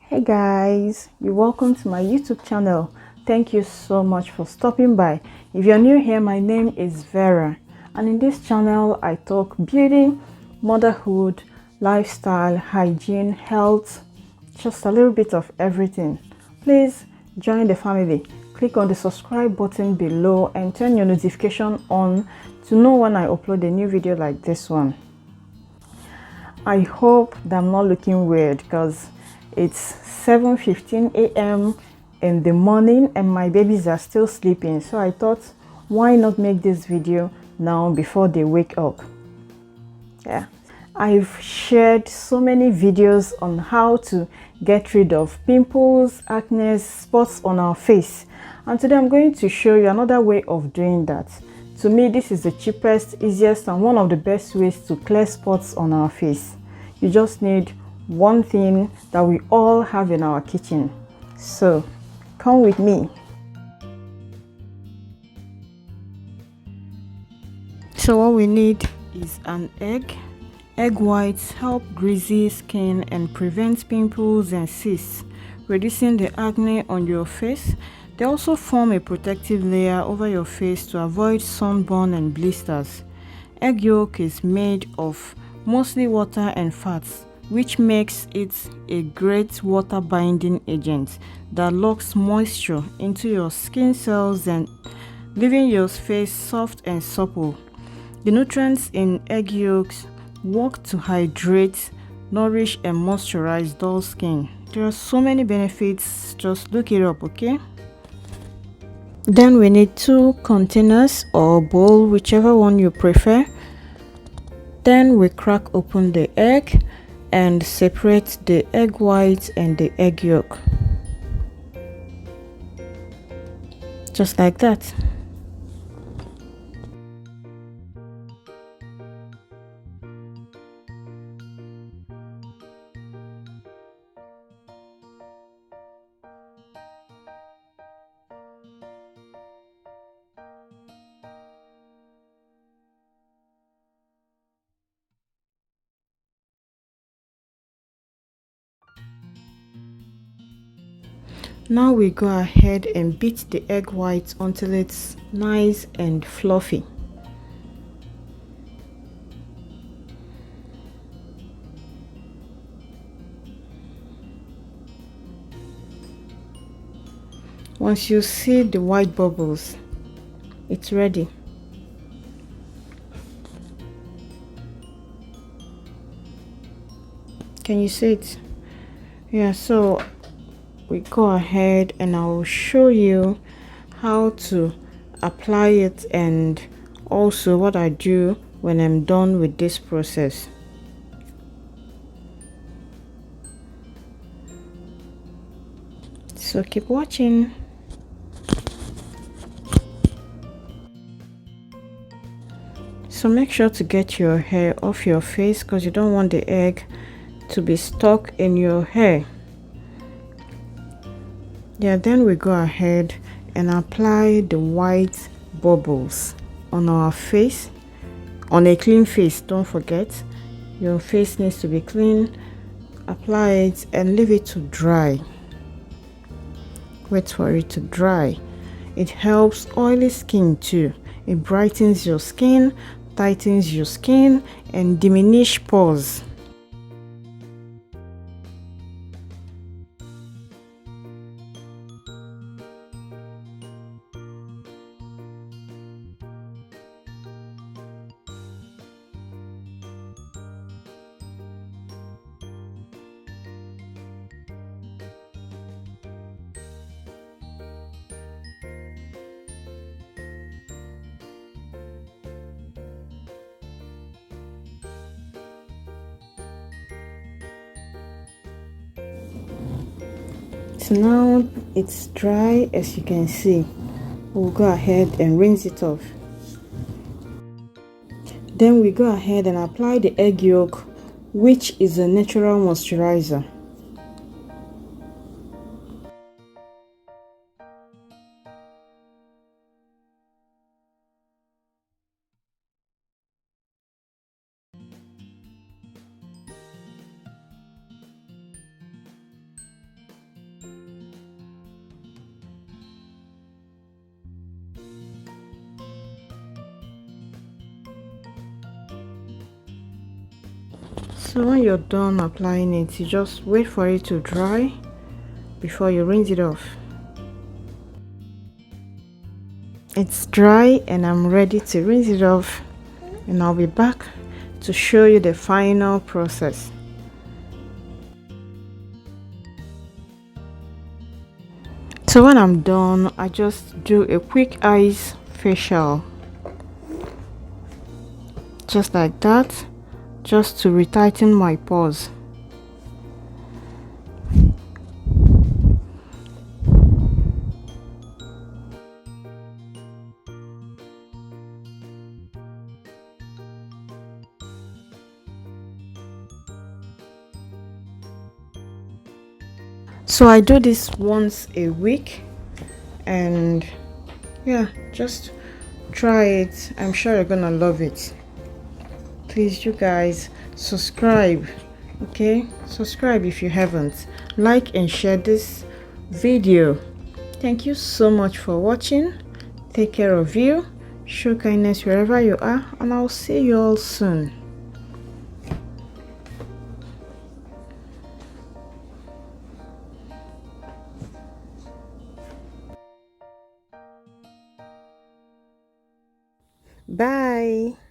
Hey guys, you're welcome to my YouTube channel. Thank you so much for stopping by. If you're new here, my name is Vera, and in this channel I talk beauty, motherhood, lifestyle, hygiene, health, just a little bit of everything. Please join the family. Click on the subscribe button below and turn your notification on to know when I upload a new video like this one. I hope that I'm not looking weird because it's 7:15 a.m. in the morning and my babies are still sleeping. So I thought, why not make this video now before they wake up? Yeah, I've shared so many videos on how to get rid of pimples, acne, spots on our face. And today I'm going to show you another way of doing that. To me, this is the cheapest, easiest, and one of the best ways to clear spots on our face. You just need one thing that we all have in our kitchen. So, come with me. So what we need is an egg. Egg whites help greasy skin and prevent pimples and cysts, reducing the acne on your face. They also form a protective layer over your face to avoid sunburn and blisters. Egg yolk is made of mostly water and fats, which makes it a great water binding agent that locks moisture into your skin cells and leaving your face soft and supple. The nutrients in egg yolks work to hydrate, nourish, and moisturize dull skin. There are so many benefits, just look it up, okay? Then we need 2 containers or bowl, whichever one you prefer. Then we crack open the egg and separate the egg white and the egg yolk. Just like that. Now we go ahead and beat the egg white until it's nice and fluffy. Once you see the white bubbles, it's ready. Can you see it? Yeah, so we go ahead and I'll show you how to apply it and also what I do when I'm done with this process. So keep watching. So make sure to get your hair off your face because you don't want the egg to be stuck in your hair. Yeah, then we go ahead and apply the white bubbles on our face, on a clean face. Don't forget, your face needs to be clean. Apply it and leave it to dry. Wait for it to dry. It helps oily skin too. It brightens your skin, tightens your skin, and diminish pores. So now it's dry, as you can see. We'll go ahead and rinse it off. Then we go ahead and apply the egg yolk, which is a natural moisturizer. So when you're done applying it, you just wait for it to dry before you rinse it off. It's dry and I'm ready to rinse it off, and I'll be back to show you the final process. So when I'm done, I just do a quick eyes facial, just like that, just to retighten my pores. So I do this once a week, and yeah, just try it. I'm sure you're gonna love it. Please, you guys, subscribe. Okay, subscribe if you haven't. Like and share this video. Thank you so much for watching. Take care of you. Show kindness wherever you are, and I'll see you all soon. Bye.